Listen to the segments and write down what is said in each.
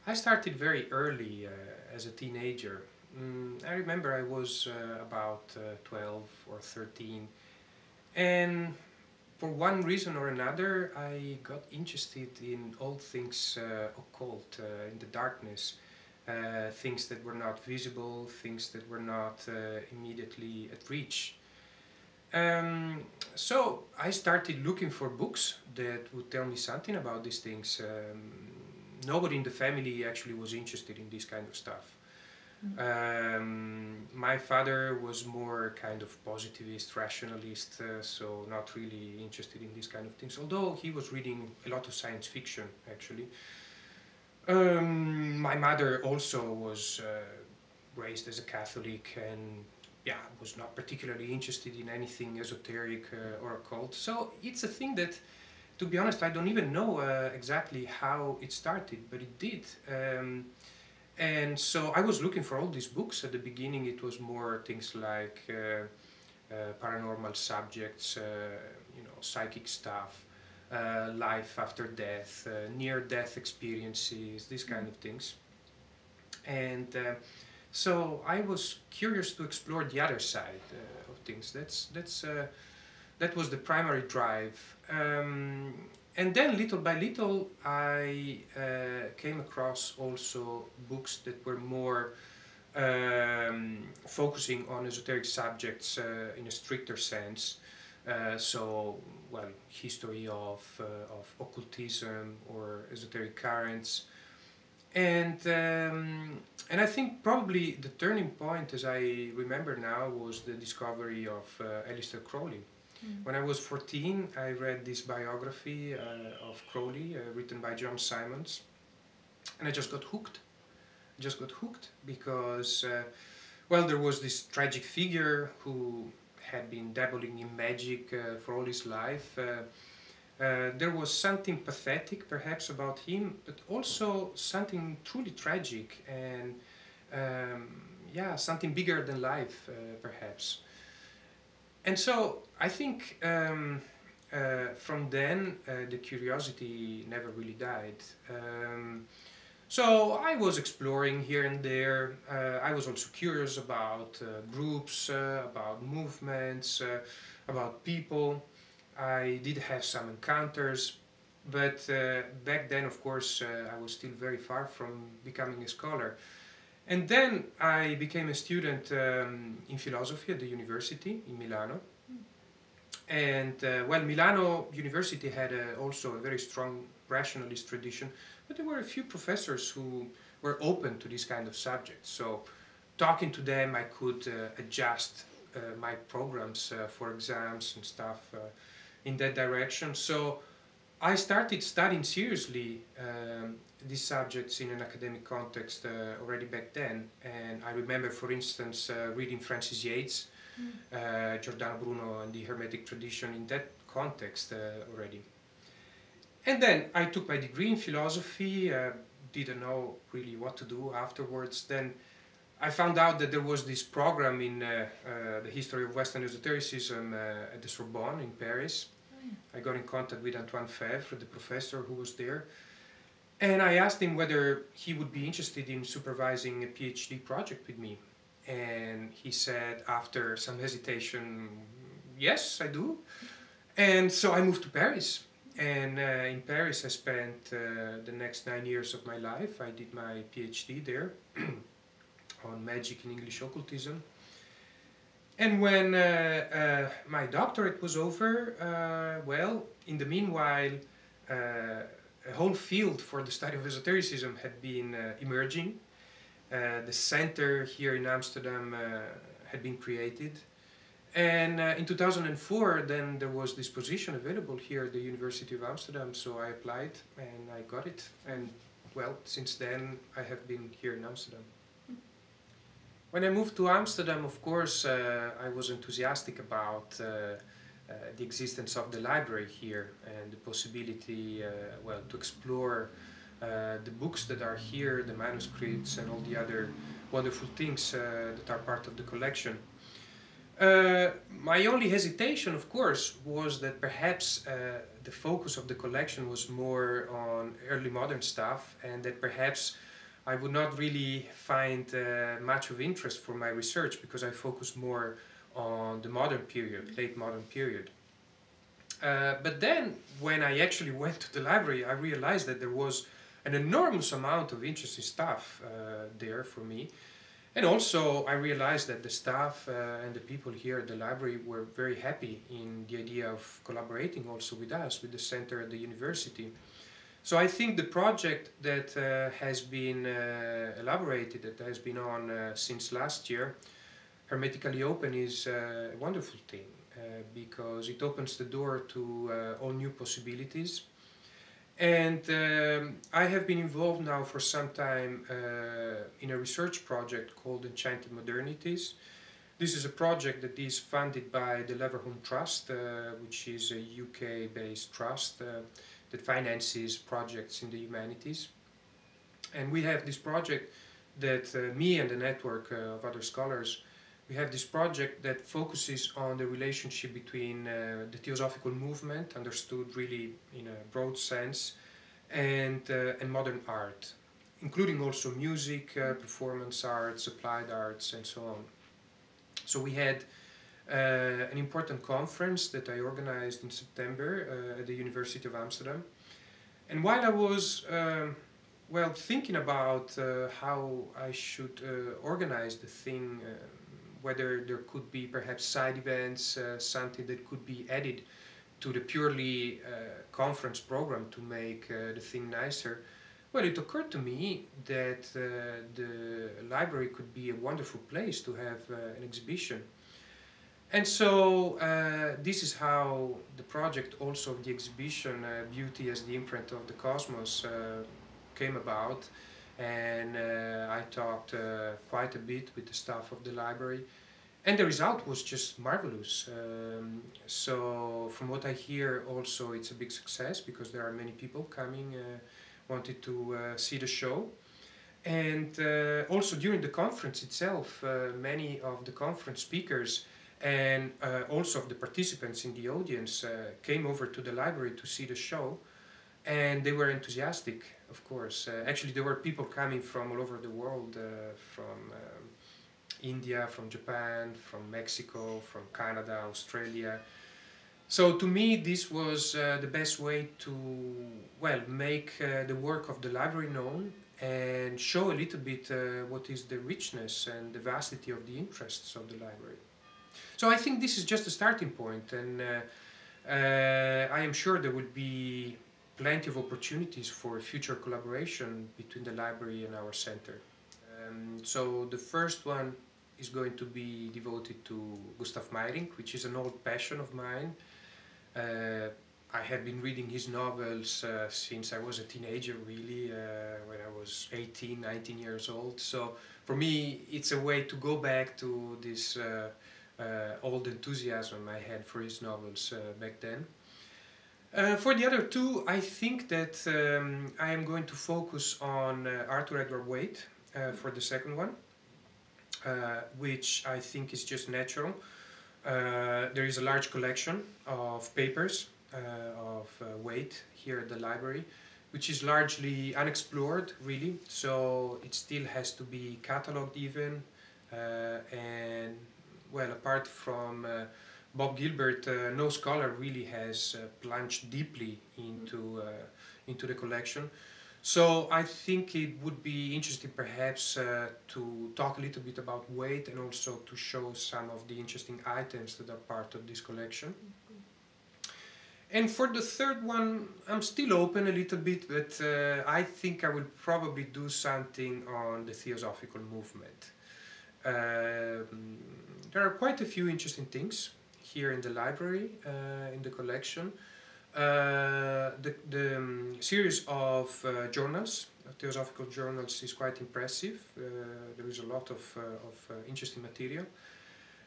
I started very early as a teenager. I remember I was about 12 or 13, and for one reason or another, I got interested in all things occult, in the darkness, things that were not visible, things that were not immediately at reach. Um, so I started looking for books that would tell me something about these things. Nobody in the family actually was interested in this kind of stuff. My father was more kind of positivist, rationalist, so not really interested in these kind of things, although he was reading a lot of science fiction actually. My mother also was raised as a Catholic and yeah, was not particularly interested in anything esoteric or occult. So it's a thing that, to be honest, I don't even know exactly how it started, but it did. And so I was looking for all these books. At the beginning, it was more things like paranormal subjects, psychic stuff, life after death, near-death experiences, these kind of things. And so I was curious to explore the other side of things. That was the primary drive. And then little by little, I came across also books that were more focusing on esoteric subjects in a stricter sense. So, well, history of occultism or esoteric currents. And I think probably the turning point, as I remember now, was the discovery of Aleister Crowley. When I was 14, I read this biography of Crowley written by John Simons, and I just got hooked. Just got hooked because, well, there was this tragic figure who had been dabbling in magic for all his life. There was something pathetic, perhaps, about him, but also something truly tragic and, yeah, something bigger than life, perhaps. And so I think from then the curiosity never really died. So I was exploring here and there. I was also curious about groups, about movements, about people. I did have some encounters, but back then, of course, I was still very far from becoming a scholar. And then I became a student in philosophy at the university in Milano. And well, Milano University had also a very strong rationalist tradition, but there were a few professors who were open to this kind of subjects. So talking to them, I could adjust my programs for exams and stuff in that direction. So I started studying seriously these subjects in an academic context already back then. And I remember, for instance, reading Francis Yates, Giordano Bruno, and the Hermetic tradition in that context already. And then I took my degree in philosophy, didn't know really what to do afterwards. Then I found out that there was this program in the history of Western esotericism at the Sorbonne in Paris. I got in contact with Antoine Fevre, the professor who was there, and I asked him whether he would be interested in supervising a PhD project with me. And he said, after some hesitation, yes, I do. And so I moved to Paris. And in Paris, I spent the next 9 years of my life. I did my PhD there on magic and English occultism. And when my doctorate was over, well, in the meanwhile, a whole field for the study of esotericism had been emerging. The center here in Amsterdam had been created. And in 2004, then there was this position available here at the University of Amsterdam, so I applied and I got it. And well, since then, I have been here in Amsterdam. When I moved to Amsterdam, of course, I was enthusiastic about the existence of the library here and the possibility, well, to explore the books that are here, the manuscripts and all the other wonderful things that are part of the collection. My only hesitation, of course, was that perhaps the focus of the collection was more on early modern stuff, and that perhaps I would not really find much of interest for my research, because I focus more on the modern period, late modern period. But then, when I actually went to the library, I realized that there was an enormous amount of interesting stuff there for me. And also, I realized that the staff and the people here at the library were very happy in the idea of collaborating also with us, with the center at the university. So I think the project that has been elaborated, that has been on since last year, Hermetically Open, is a wonderful thing because it opens the door to all new possibilities. And I have been involved now for some time in a research project called Enchanted Modernities. This is a project that is funded by the Leverhulme Trust, which is a UK-based trust that finances projects in the humanities. And we have this project that me and a network of other scholars, we have this project that focuses on the relationship between the theosophical movement, understood really in a broad sense, and modern art, including also music, performance arts, applied arts, and so on. So we had an important conference that I organized in September at the University of Amsterdam. And while I was thinking about how I should organize the thing, whether there could be perhaps side events, something that could be added to the purely conference program to make the thing nicer, well, it occurred to me that the library could be a wonderful place to have an exhibition. And so this is how the project also of the exhibition, Beauty as the Imprint of the Cosmos, came about. And I talked quite a bit with the staff of the library. And the result was just marvelous. So from what I hear also, it's a big success because there are many people coming, wanted to see the show. And also during the conference itself, many of the conference speakers and also of the participants in the audience came over to the library to see the show, and they were enthusiastic, of course. Actually, there were people coming from all over the world, from India, from Japan, from Mexico, from Canada, Australia. So to me, this was the best way to, well, make the work of the library known and show a little bit what is the richness and the vastity of the interests of the library. So I think this is just a starting point, and I am sure there will be plenty of opportunities for future collaboration between the library and our center. So the first one is going to be devoted to Gustav Meyrink, which is an old passion of mine. I have been reading his novels since I was a teenager, really, when I was 18, 19 years old. So for me, it's a way to go back to this old enthusiasm I had for his novels back then. For the other two, I think that I am going to focus on Arthur Edward Waite for the second one, which I think is just natural. There is a large collection of papers of Waite here at the library, which is largely unexplored, really. So it still has to be catalogued even, and well, apart from Bob Gilbert, no scholar really has plunged deeply into the collection. So I think it would be interesting perhaps to talk a little bit about Waite and also to show some of the interesting items that are part of this collection. And for the third one, I'm still open a little bit, but I think I will probably do something on the theosophical movement. There are quite a few interesting things here in the library, in the collection. The series of journals, theosophical journals, is quite impressive. There is a lot of interesting material.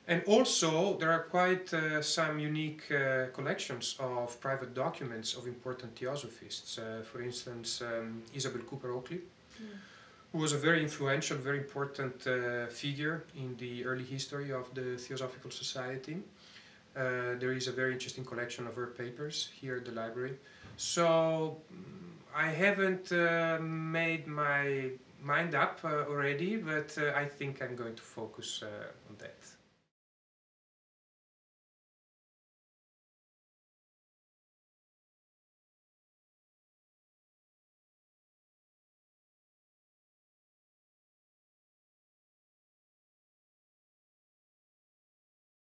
And also, there are quite some unique collections of private documents of important theosophists. For instance, Isabel Cooper Oakley, who was a very influential, very important figure in the early history of the Theosophical Society. There is a very interesting collection of her papers here at the library. So I haven't made my mind up already, but I think I'm going to focus on that.